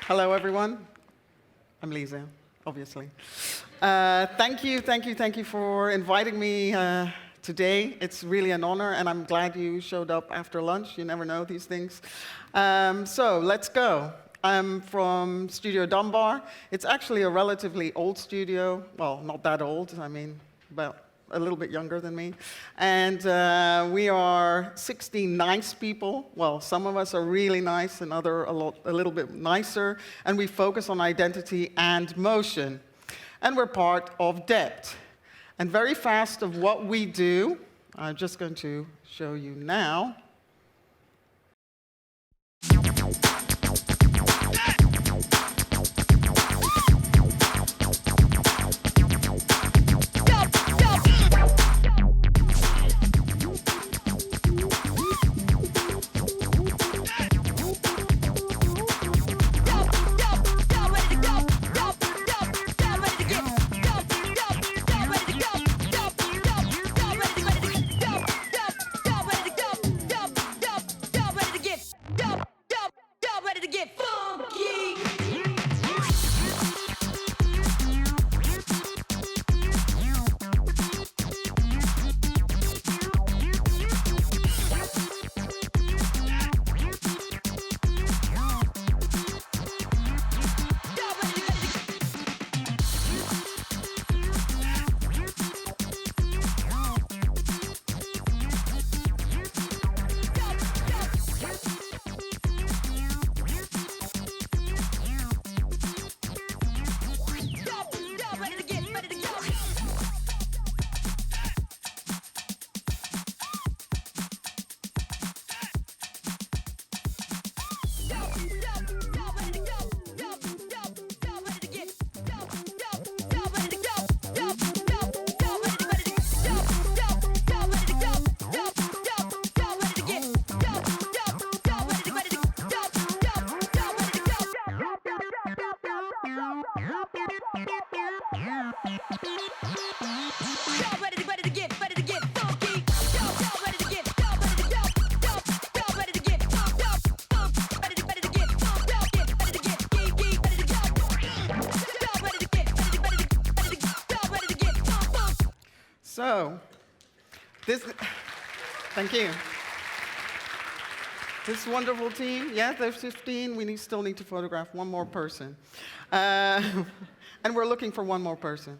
Hello, everyone. I'm Liza, obviously. Thank you for inviting me today. It's really an honor, and I'm glad you showed up after lunch. You never know these things. So let's go. I'm from Studio Dumbar. It's actually a relatively old studio. Well, not that old. I mean, about a little bit younger than me. And we are 16 nice people. Well, some of us are really nice and other a little bit nicer. And we focus on identity and motion. And we're part of Depth. And very fast of what we do, I'm just going to show you now. So, thank you. This wonderful team, yeah, there's 15. We still need to photograph one more person. And we're looking for one more person.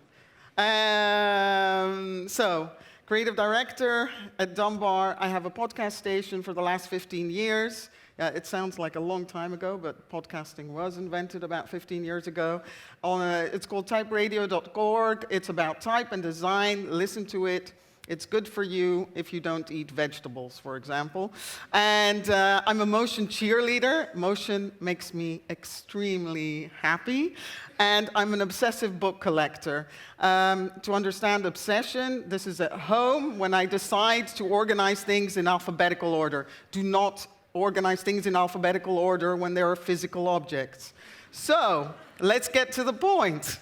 So, creative director at Dumbar. I have a podcast station for the last 15 years. It sounds like a long time ago, but podcasting was invented about 15 years ago. It's called typeradio.org. It's about type and design. Listen to it. It's good for you if you don't eat vegetables, for example. And I'm a motion cheerleader. Motion makes me extremely happy. And I'm an obsessive book collector. To understand obsession, this is at home when I decide to organize things in alphabetical order. Do not organize things in alphabetical order when there are physical objects. So, let's get to the point.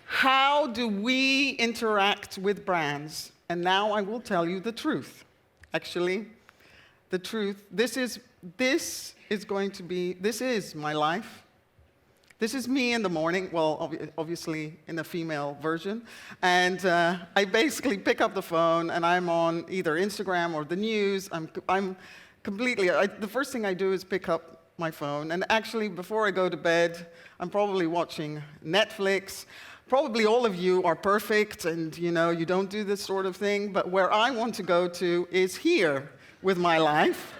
How do we interact with brands? And now I will tell you the truth. Actually, the truth. This is my life. This is me in the morning. Well, obviously in a female version. And I basically pick up the phone and I'm on either Instagram or the news. The first thing I do is pick up my phone. And actually, before I go to bed, I'm probably watching Netflix. Probably all of you are perfect and, you don't do this sort of thing. But where I want to go to is here with my life.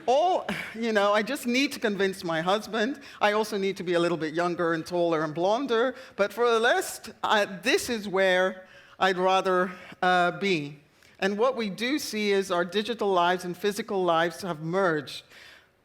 I just need to convince my husband. I also need to be a little bit younger and taller and blonder. But for the rest, this is where I'd rather be. And what we do see is our digital lives and physical lives have merged.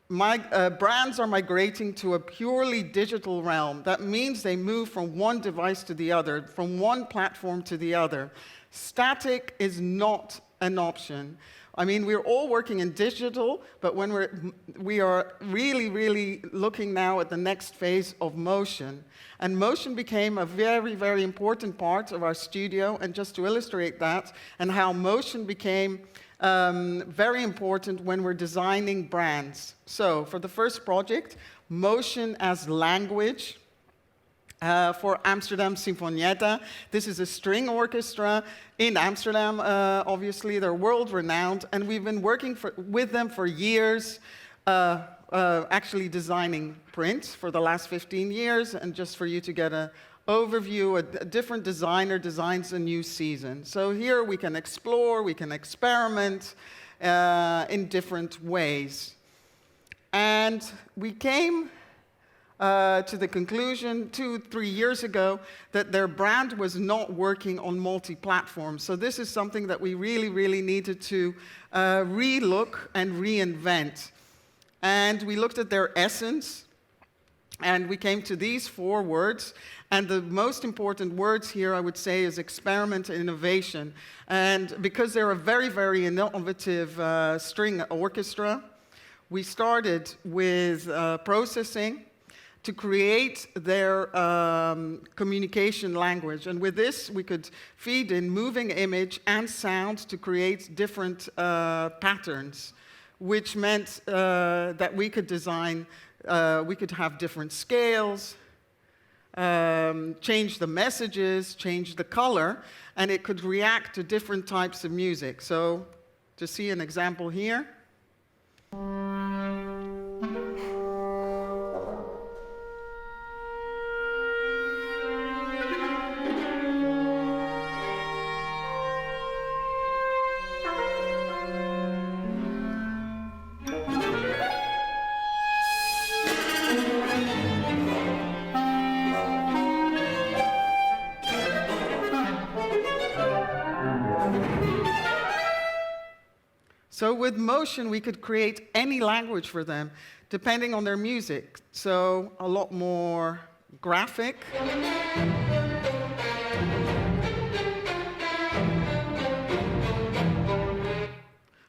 Brands are migrating to a purely digital realm. That means they move from one device to the other, from one platform to the other. Static is not an option. I mean, we're all working in digital, but when we are really, really looking now at the next phase of motion. And motion became a very, very important part of our studio. And just to illustrate that, and how motion became very important when we're designing brands. So for the first project, motion as language. For Amsterdam Sinfonietta. This is a string orchestra in Amsterdam, obviously. They're world-renowned, and we've been working with them for years, actually designing prints for the last 15 years, and just for you to get an overview, a different designer designs a new season. So here we can explore, we can experiment in different ways. And we came to the conclusion 2-3 years ago that their brand was not working on multi-platform. So this is something that we really, really needed to re-look and reinvent. And we looked at their essence, and we came to these 4 words. And the most important words here, I would say, is experiment and innovation. And because they're a very, very innovative string orchestra, we started with processing to create their communication language. And with this, we could feed in moving image and sound to create different patterns, which meant that we could design, we could have different scales, change the messages, change the color, and it could react to different types of music. So to see an example here. So with motion, we could create any language for them, depending on their music. So a lot more graphic.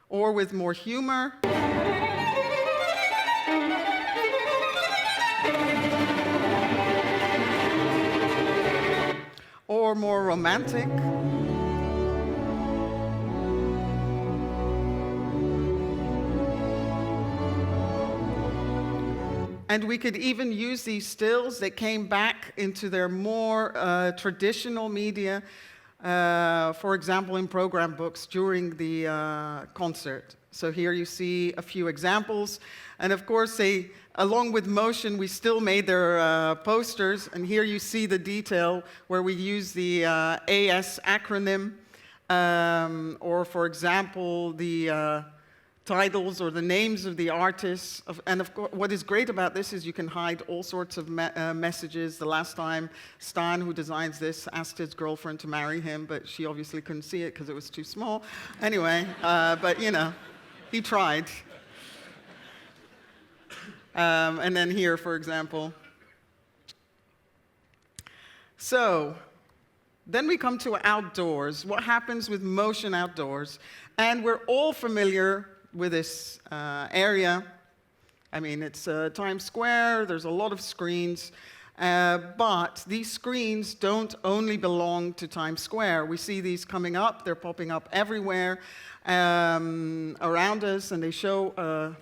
Or with more humor. Or more romantic. And we could even use these stills that came back into their more traditional media, for example, in program books during the concert. So here you see a few examples. And of course, along with motion, we still made their posters. And here you see the detail where we use the AS acronym, or for example, the titles or the names of the artists. And of course, what is great about this is you can hide all sorts of messages. The last time Stan, who designs this, asked his girlfriend to marry him, but she obviously couldn't see it because it was too small. Anyway, but you know, he tried. And then here, for example. So then we come to outdoors. What happens with motion outdoors? And we're all familiar with this area. I mean, it's Times Square, there's a lot of screens, but these screens don't only belong to Times Square. We see these coming up, they're popping up everywhere around us, and they show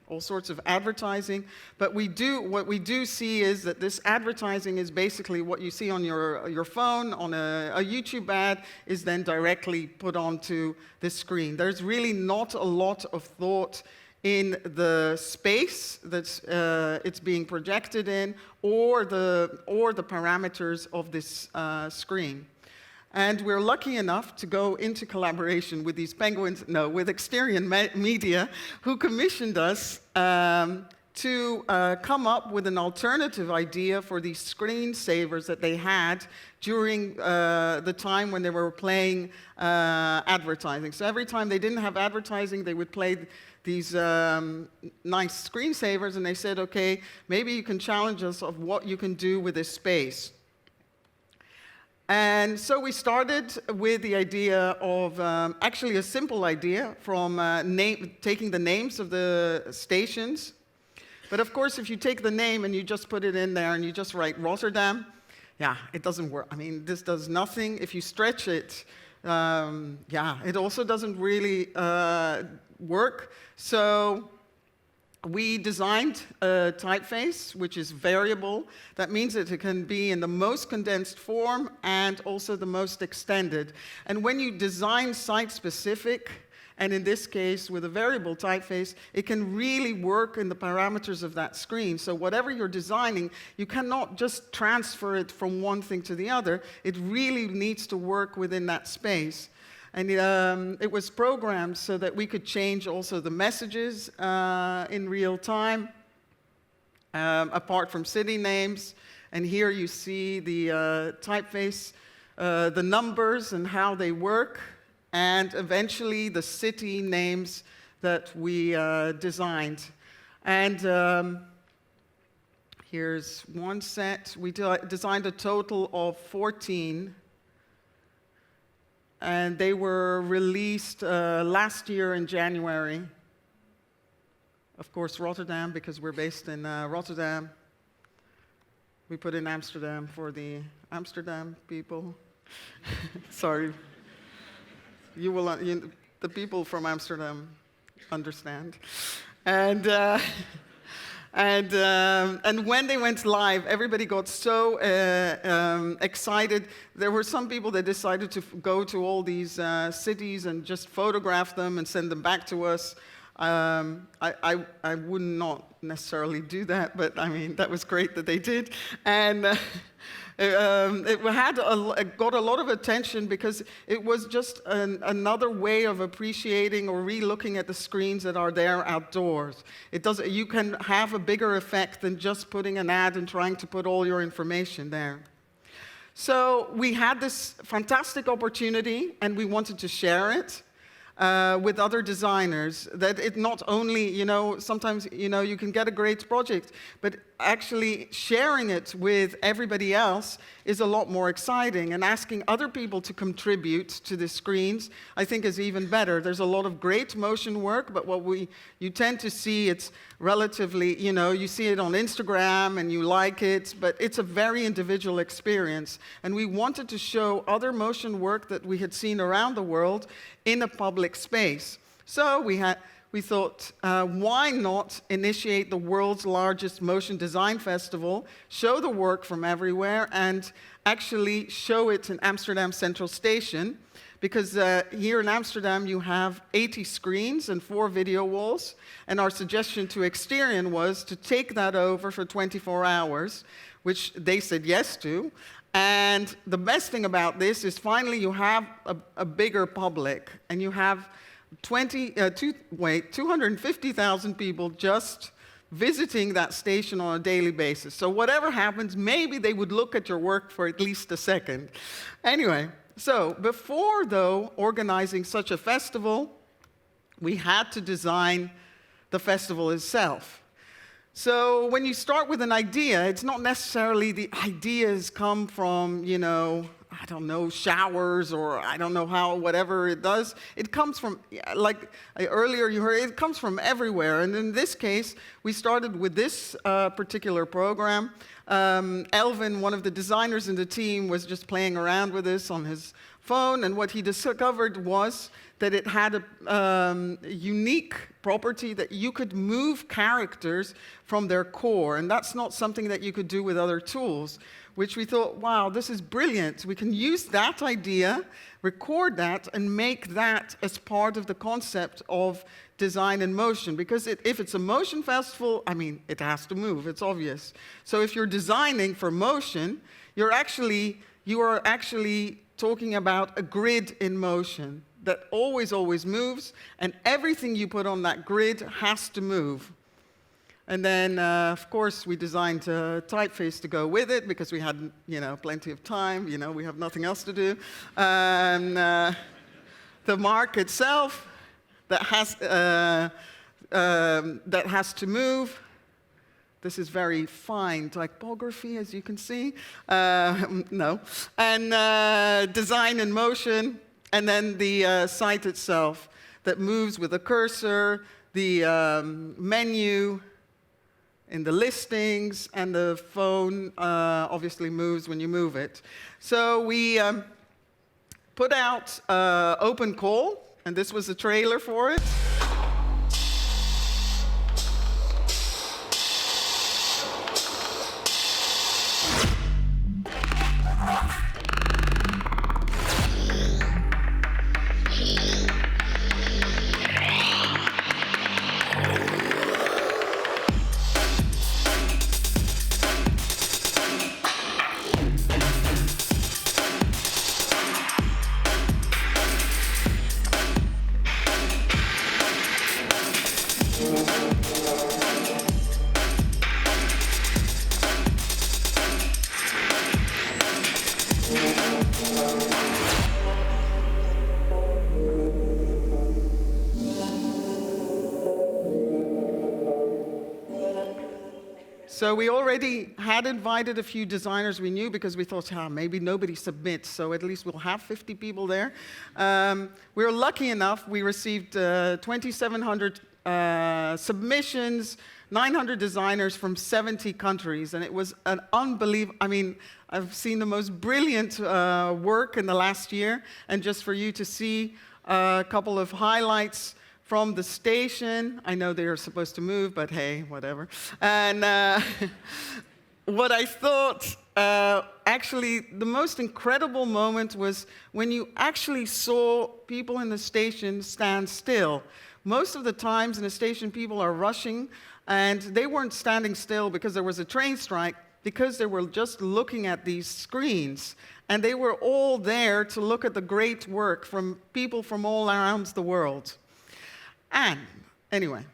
all sorts of advertising. But what we do see is that this advertising is basically what you see on your phone, on a YouTube ad, is then directly put onto this screen. There's really not a lot of thought in the space that it's being projected in, or the parameters of this screen. And we're lucky enough to go into collaboration with these penguins, with Exterior Media, who commissioned us to come up with an alternative idea for these screensavers that they had during the time when they were playing advertising. So every time they didn't have advertising, they would play these nice screensavers, and they said, okay, maybe you can challenge us of what you can do with this space. And so we started with the idea of actually a simple idea from taking the names of the stations. But of course, if you take the name and you just put it in there and you just write Rotterdam, yeah, it doesn't work. I mean, this does nothing. If you stretch it, yeah, it also doesn't really work. So we designed a typeface, which is variable. That means that it can be in the most condensed form and also the most extended. And when you design site-specific, and in this case with a variable typeface, it can really work in the parameters of that screen. So whatever you're designing, you cannot just transfer it from one thing to the other. It really needs to work within that space. And it was programmed so that we could change also the messages in real time, apart from city names. And here you see the typeface, the numbers and how they work, and eventually the city names that we designed. And here's one set. We designed a total of 14. And they were released last year in January. Of course, Rotterdam, because we're based in Rotterdam. We put in Amsterdam for the Amsterdam people. Sorry. You will, the people from Amsterdam understand. And when they went live, everybody got so excited. There were some people that decided to go to all these cities and just photograph them and send them back to us. I would not necessarily do that, but I mean, that was great that they did. And it got a lot of attention because it was just another way of appreciating or re-looking at the screens that are there outdoors. You can have a bigger effect than just putting an ad and trying to put all your information there. So we had this fantastic opportunity, and we wanted to share it with other designers, that it not only, sometimes, you can get a great project, but actually sharing it with everybody else is a lot more exciting, and asking other people to contribute to the screens, I think, is even better. There's a lot of great motion work, but you tend to see it's relatively, you see it on Instagram and you like it, but it's a very individual experience. And we wanted to show other motion work that we had seen around the world in a public space. So we thought, why not initiate the world's largest motion design festival, show the work from everywhere, and actually show it in Amsterdam Central Station, because here in Amsterdam you have 80 screens and 4 video walls, and our suggestion to Exterion was to take that over for 24 hours, which they said yes to. And the best thing about this is finally you have a bigger public, and you have 250,000 people just visiting that station on a daily basis. So whatever happens, maybe they would look at your work for at least a second. Anyway, so before, though, organizing such a festival, we had to design the festival itself. So when you start with an idea, it's not necessarily the ideas come from, I don't know, showers, or I don't know how, whatever it does. It comes from, like earlier you heard, it comes from everywhere. And in this case, we started with this particular program. Elvin, one of the designers in the team, was just playing around with this on his phone, and what he discovered was that it had a unique property that you could move characters from their core, and that's not something that you could do with other tools, which we thought, wow, this is brilliant. We can use that idea, record that, and make that as part of the concept of design in motion. Because if it's a motion festival, I mean, it has to move, it's obvious. So if you're designing for motion, you are actually talking about a grid in motion that always moves, and everything you put on that grid has to move. And then, of course, we designed a typeface to go with it, because we had, plenty of time. We have nothing else to do. The mark itself that has to move. This is very fine typography, as you can see. No. And design in motion, and then the site itself that moves with a cursor, the menu in the listings, and the phone obviously moves when you move it. So we put out open call, and this was the trailer for it. So we already had invited a few designers we knew because we thought, maybe nobody submits, so at least we'll have 50 people there. We were lucky enough, we received 2,700 submissions, 900 designers from 70 countries, and it was an unbelievable, I've seen the most brilliant work in the last year, and just for you to see a couple of highlights from the station. I know they are supposed to move, but hey, whatever. And what I thought, actually, the most incredible moment was when you actually saw people in the station stand still. Most of the times in the station, people are rushing, and they weren't standing still because there was a train strike, because they were just looking at these screens. And they were all there to look at the great work from people from all around the world. And anyway,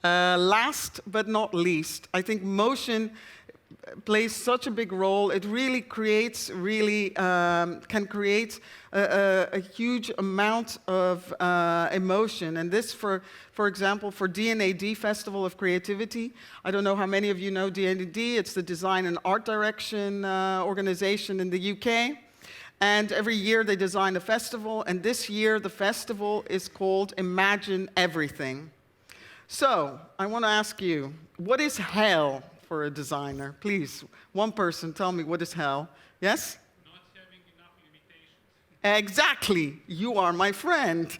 last but not least, I think motion plays such a big role. It really creates, can create a huge amount of emotion. And this, for example, for D&AD, Festival of Creativity. I don't know how many of you know D&AD. It's the Design and Art Direction organization in the UK. And every year they design a festival, and this year the festival is called Imagine Everything. So, I want to ask you, what is hell for a designer? Please, one person, tell me what is hell. Yes? Not having enough limitations. Exactly. You are my friend.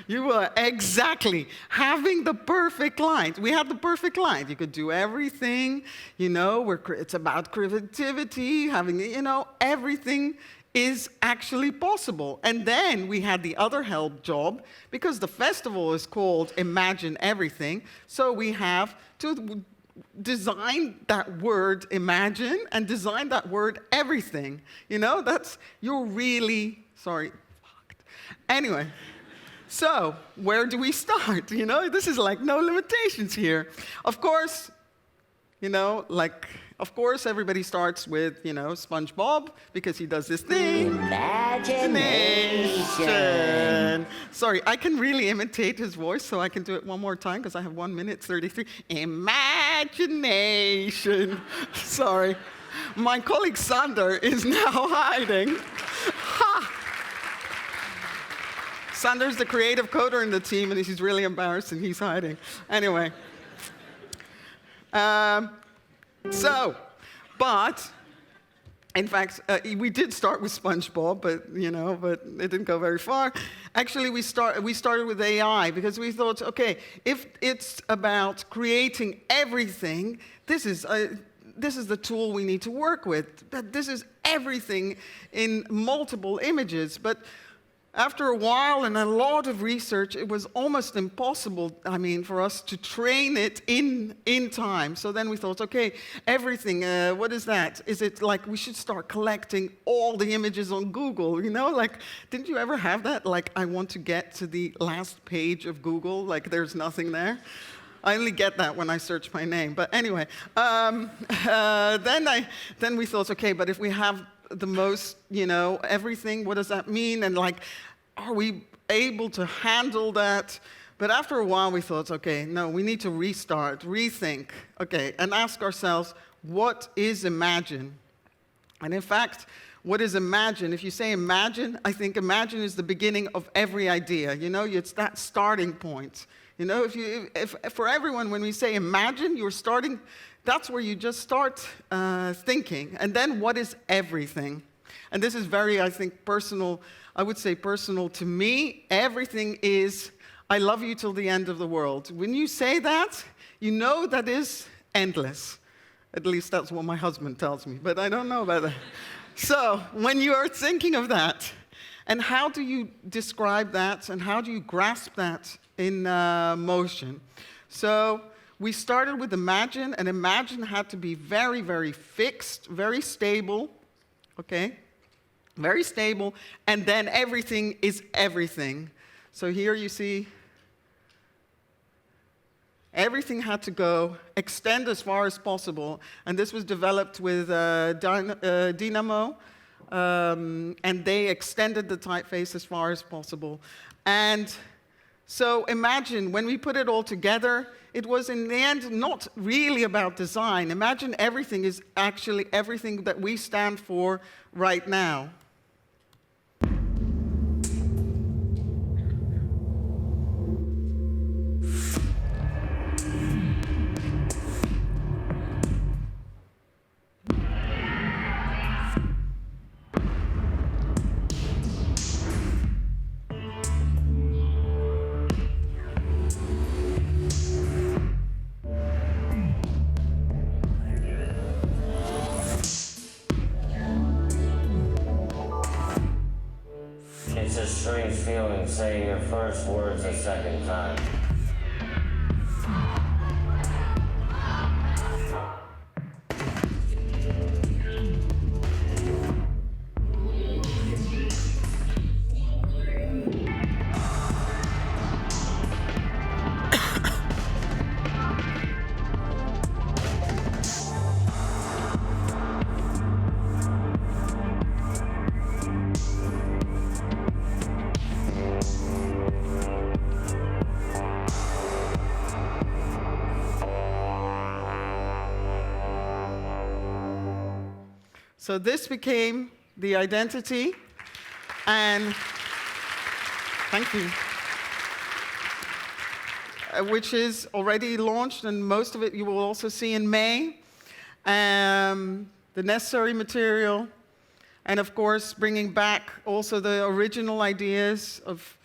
You are, exactly. Having the perfect client. We have the perfect client. You could do everything, it's about creativity, everything is actually possible. And then we had the other help job, because the festival is called Imagine Everything, so we have to design that word imagine and design that word everything. You're really, sorry. Anyway. So, where do we start? This is like no limitations here. Of course, everybody starts with, SpongeBob, because he does this thing. Imagination. Sorry, I can really imitate his voice, so I can do it one more time, because I have 1 minute 33. Imagination. Sorry. My colleague Sander is now hiding. Ha! Sander's the creative coder in the team, and he's really embarrassed, and he's hiding. Anyway. In fact, we did start with SpongeBob, but it didn't go very far. Actually, we started with AI, because we thought, okay, if it's about creating everything, this is the tool we need to work with. This is everything in multiple images, but after a while and a lot of research, it was almost impossible, for us to train it in time. So then we thought, okay, everything, what is that? Is it like we should start collecting all the images on Google, didn't you ever have that? Like, I want to get to the last page of Google, like there's nothing there. I only get that when I search my name. But anyway, then we thought, okay, but if we have the most, everything, what does that mean? And are we able to handle that? But after a while, we thought, okay, no, we need to restart, rethink, okay, and ask ourselves, what is imagine? And in fact, what is imagine? If you say imagine, I think imagine is the beginning of every idea. You know, it's that starting point. You know, if for everyone, when we say imagine, you're starting, that's where you just start thinking. And then what is everything? And this is very, I think, personal. I would say personal to me. Everything is, I love you till the end of the world. When you say that, you know that is endless. At least that's what my husband tells me, but I don't know about that. So when you are thinking of that, and how do you describe that, and how do you grasp that in motion? So we started with imagine, and imagine had to be very, very fixed, very stable, okay? Very stable, and then everything is everything. So here you see everything had to go, extend as far as possible, and this was developed with Dynamo, and they extended the typeface as far as possible. And so imagine, when we put it all together, it was in the end not really about design. Imagine everything is actually everything that we stand for right now. It's a strange feeling saying your first words a second time. So this became the identity, and thank you, which is already launched, and most of it you will also see in May. The necessary material, and of course bringing back also the original ideas of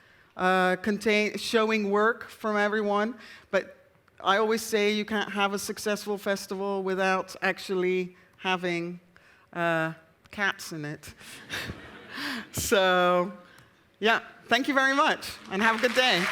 showing work from everyone. But I always say you can't have a successful festival without actually having cats in it. So, yeah, thank you very much, and have a good day.